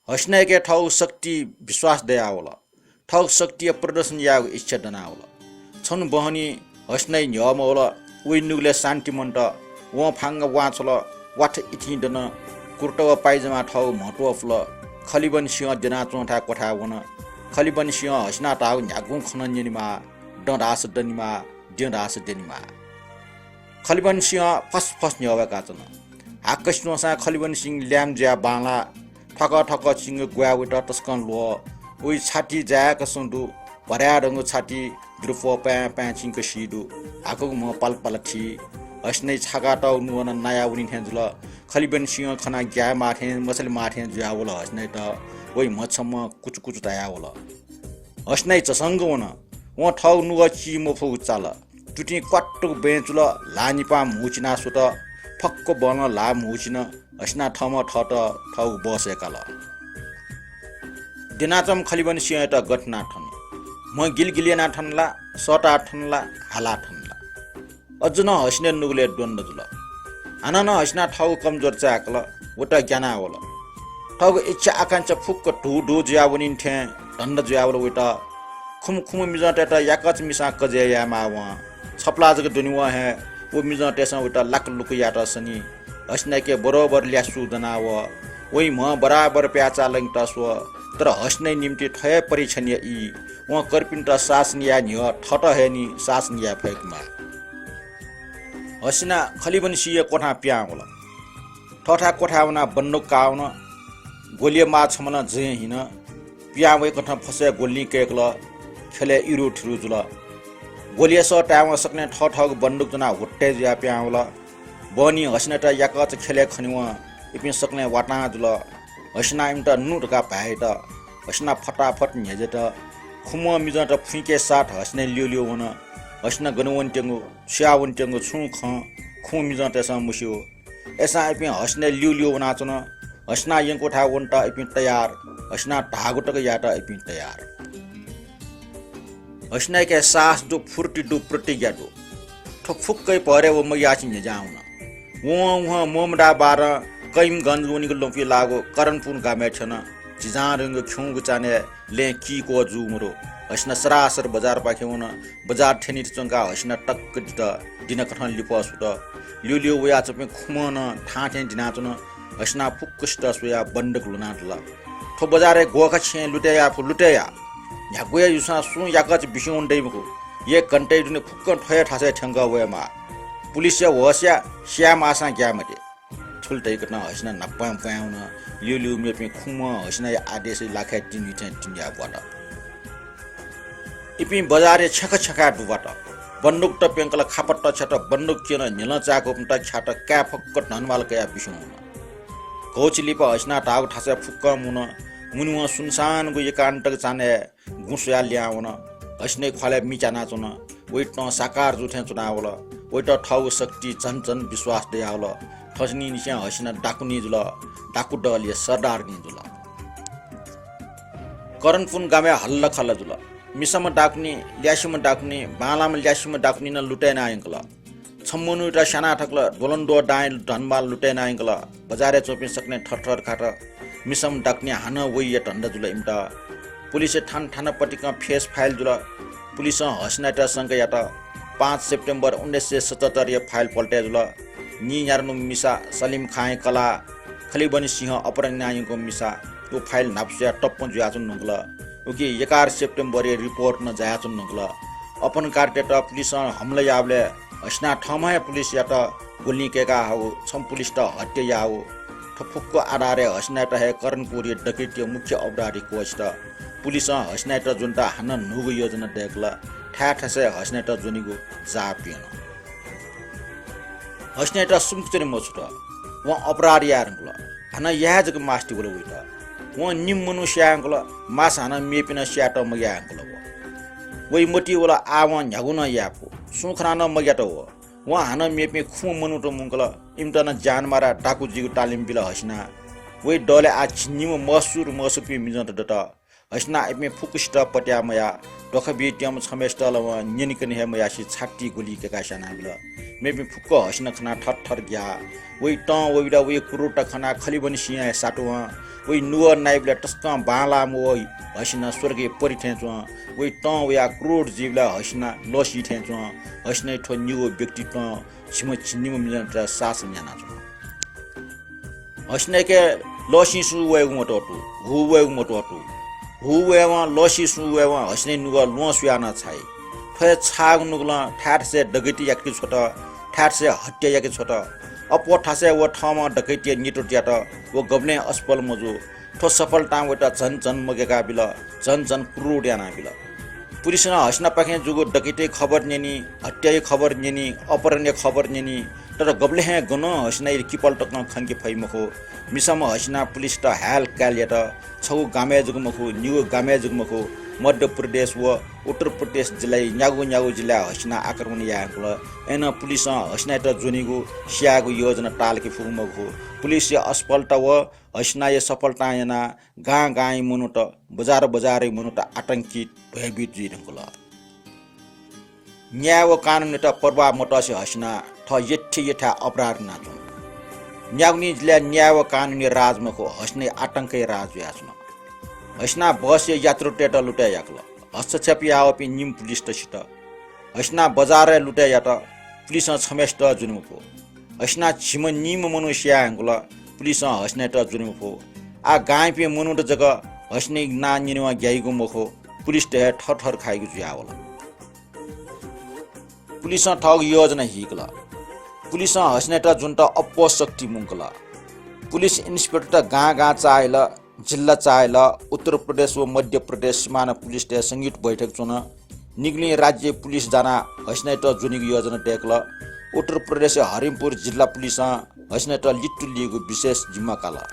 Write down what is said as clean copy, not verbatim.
हस्ने के ठाउँ शक्ति विश्वास दया होला ठाउँ शक्ति प्रदर्शन या इच्छा दना होला छन् बहनी हस्ने न्यम होला उइनुले शान्ति मन्ट व फाङ्ग वाचल वाठ इथि दन कुर्टव पाइजमा ठाउँ महत्व फुल खलिबन सिंह देना चोठा कोठा वन खलिबन सिंह हस्ना टाउ न्यागुङ खनन्यनिमा डडास दनिमा डेडास देनिमा खलिबन सिंह फस न्यवका छन् आकस्नोसा खलिबन सिंह ल्याम ज्या बाला ठक ठक सिंह गुवाउट तस्कन लो उइ छाती जाक सुन्दु भर्या रंग छाती ग्रुपो प्या सिंह सिदु आको म पल थी हस्नै छागा टाउ नुवन नया उनि थेजुल खलिबन सिंह खना ग्या माथे मसल माथे ज्यावल हस्नै त ओइ मछम कुचु तया होला हस्नै चसंग वन व ठाउ नुव ची मोफु चाल टुटी क्वाट्टु बेचुल लानिपा मुचिना सुत फक्क बन ला मुचिन हस्ना ठम ठट ठाउ बसेकाल दिनाचम खलिबन सिंह त गठना ठन म गिलगिलिना ठनला सटा ठनला हाला ठनला अझ न हस्ने नुगले द्वन्द जुल आना न हस्ना ठाउ कमजोर चाकल वटा ज्ञाना होला ठाउ इच्छा आकांक्षा फुक्क ढु ज्यावनिन थे दण्ड ज्यावल वटा खुम मिजटे त याकच मिसा कजे या माव छपला जग दुनिया है वो मिजटे स वटा लाक लुक याटा सनी हस्ने के बरोबर ल्यासु दनाव ओइ म बराबर प्याचा लङ तस्व तर हस्ने निम्ति ठय परीक्षणीय ई व कर्पिन्ट शासनिया निय ठट हेनी शासनिया फेकमा हसिना खलिबन सिंह कोठा प्या होला ठठा कोठावना बन्नु काउन गोलिया मा छमन जे हिन प्या वे कठा फसे गोली केकल खेले इरु ठिरु जुल गोलिया स टाव सक्ने ठठक बन्दुक जना हुट्टे ज्या प्या होला बनी हसिना त याकच खेले खनिव इपिन सक्ने वाटा जुल हसिना इमटा नुटका भाइ त हसिना फटाफट न्हेजे त खुम मिज त फुइके साथ हस्ने लियो वन हस्ना गनवन टेंगु स्यावन टेंगु छु ख खु मिज त स मुस्यो एसा इपिन हस्ने लियो वना चन हस्ना यंको ठा वन्टा इपिन तयार हस्ना ढागुटक याटा इपिन तयार हस्ना के सास दु फुर्ती दु प्रतिज्ञा दु ठुकफुक्कै परे व म याछि ने जाउन वो मोमडा बार कैम गन लोनी को लोपी लागो करनपुन गामे छन जिजा रंग ख्युग चाने ले की को जुमरो हस्ना सरासर बजार पाखेउन बजार ठेनी चंगा हस्ना टक्क दिन कठन लिपस त लियो वया चपे खुमन ठाठे दिना चन हस्ना फुक्कस्ट सोया बन्दक लुनाटला ठो बजारे गोखा छे लुटेया यागोया युसा सु याकच बिसोन दैमको ये घन्टे दुने फुक्क ठय ठासे ठंगा वयमा पुलिस वस्या श्याम आसा ग्यामटे छुल्टै कटना हस्ना नप्पा पाउन लियो मेपे खुम हस्ना आदेश लाखे तिनिया बट इपि बजारे छका दुबाट बन्दुक त पेंकला खापट छट बन्दुक किन नेल चाको पटा छाट क्या फक्क धनवाल कया बिसोन कोचलिप हस्ना टाग ठासे फुक्क मुनुवा सुनसान गो एकान्तक चाने गुसया ल्याउन हस्ने खले मिचाना चुन वेट साकार जुठे चुनावल वेट ठाउ शक्ति झन विश्वास दयावल ठसनी निस्या हस्ना डाकुनी जुल डाकु डलिए सरदार नि जुल करनपुन गामे हल्ला खल्ला जुल मिसम डाकुनी ल्यासिम डाकुनी बालाम ल्यासिम डाकुनी न लुटेना अंकल छम्मुनु त साना ठक्ल दोलन्दो डाइ धनबाल लुटेना अंकल बजारे चोपि सक्ने ठठर खाट मिसम डाकुनी हान वइ ढण्ड जुल इमटा पुलिस ठान पटिका फेस फाइल जुल पुलिस हस्नाटा संग याटा 5 सेप्टेम्बर 1977 ये फाइल पल्टे जुल नि यारनु मिसा सलीम खाए कला खलिबन सिंह अपरान्यायको मिसा यो फाइल नाप्स्या टप्प जुयाचुन नगल उकि 11 सेप्टेम्बर ये रिपोर्ट न जायाचुन नगल अपन कार्टेटा पुलिस हमला यावले हस्ना ठमाय पुलिस याटा गोली केका हो छम पुलिस त हत्या याओ ठफुक्को आधारे हस्नाटा हे करनपुर ये डकैती मुख्य अपराधी कोष्ट पुलिस हस्नाटा जुनटा हान नुगु योजना देखला ठाठसे हस्नाटा जुनिगु जापिन हस्नाटा सुमचरी मछुट व अपराधी यारंगला हान याजक मास्टी बोल उइटा व निम मनुष्य अंगला मास हान मेपिन स्याट मया अंगला वइ मोटी वला आवन झगुन यापो सुखरान मयाटो व हान मेपे खु मनुटो मुंगला इमटना जान मारा डाकु जिगु तालिम बिला हस्ना वइ डले आ छिन्निम मसुर मसुपी मिजत दता हसना एमे फुकुस्ट पट्यामया डखबिटियम छमेस्टल निनिकन हे मयासी छाटी गोली के काशाना बिल मेबे फुक्क हसना खना ठट्ठर ग्या वइ ट वइडा वइ कुरुटा खना खलिबन सिया साटुवा वइ नुव नाइबला टस्का बाला मो हसना स्वर्गीय परिठेचु वइ ट वया करोड जीवला हसना लसी ठेचु हसना ठो न्यु व्यक्तित्व छिम छिनिम मिनट सास न्याना छु हसना के लसी सु वइ मोटोटु हु वइ मोटोटु हु वेवा लसी सु वेवा हसने नुग लोसुयाना छाइ फे छाग नुगला ठाट से डगैती याकि छोटा ठाट से हत्या याकि छोटा अपो ठासे व ठामा डकैती निटो ज्याट व गब्ने अस्पल मजु ठो सफलता वटा जन जन मगेका बिल जन जन क्रुड्याना बिल पुलिसना हसना पाखे जुगो डकैती खबर नेनी हत्या खबर नेनी अपहरण खबर नेनी तर गब्ले हे गन हसना किपल टक्न खंके फैमखो मिसम हसना पुलिस त हाल कालियट छौ गामे जुगमखो न्यू गामे जुगमखो मध्य प्रदेश व उत्तर प्रदेश जिल्ला न्यागु जिल्ला हसना आक्रमण यागल एन पुलिस हसना त जुनिगु स्यागु योजना टालके फुगमखो पुलिस असफलता व हसना ये सफलता याना गाई मुनुट बजार मुनुट आतंकित भयभीत जिरंगल न्याय व कानुन त पर्वा मटसे हसना ठ यठा अपराध नाचु न्याग्नी जिल्ला न्याय व कानुनी राजमको हसने आतंकै राज याच्न हसना बस यात्रु टेट लुटा याक्ल हस्तक्षेप यावपि निम पुलिस तसित हसना बजार लुटा यात पुलिस छमेस्ट जुनुको हसना छिम निम मनुष्य अंगल पुलिस हसने त जुनुको आ गाय पे मनुट जग हसने ना निनवा ग्याइगु मखो पुलिस ते ठठर खाइगु जुयावल पुलिस ठग योजना हिकला पुलिस हसने त जुन त अपशक्ति मुंकला पुलिस इन्स्पेक्टर गा चाहेला जिल्ला चाहेला उत्तर प्रदेश व मध्य प्रदेश सीमाना पुलिस ते संयुक्त बैठक चुन निग्ली राज्य पुलिस जाना हसने त जुनिग योजना टेकला उत्तर प्रदेश हरिमपुर जिल्ला पुलिस हसने त लिट्टु लिएको विशेष जिम्मा काला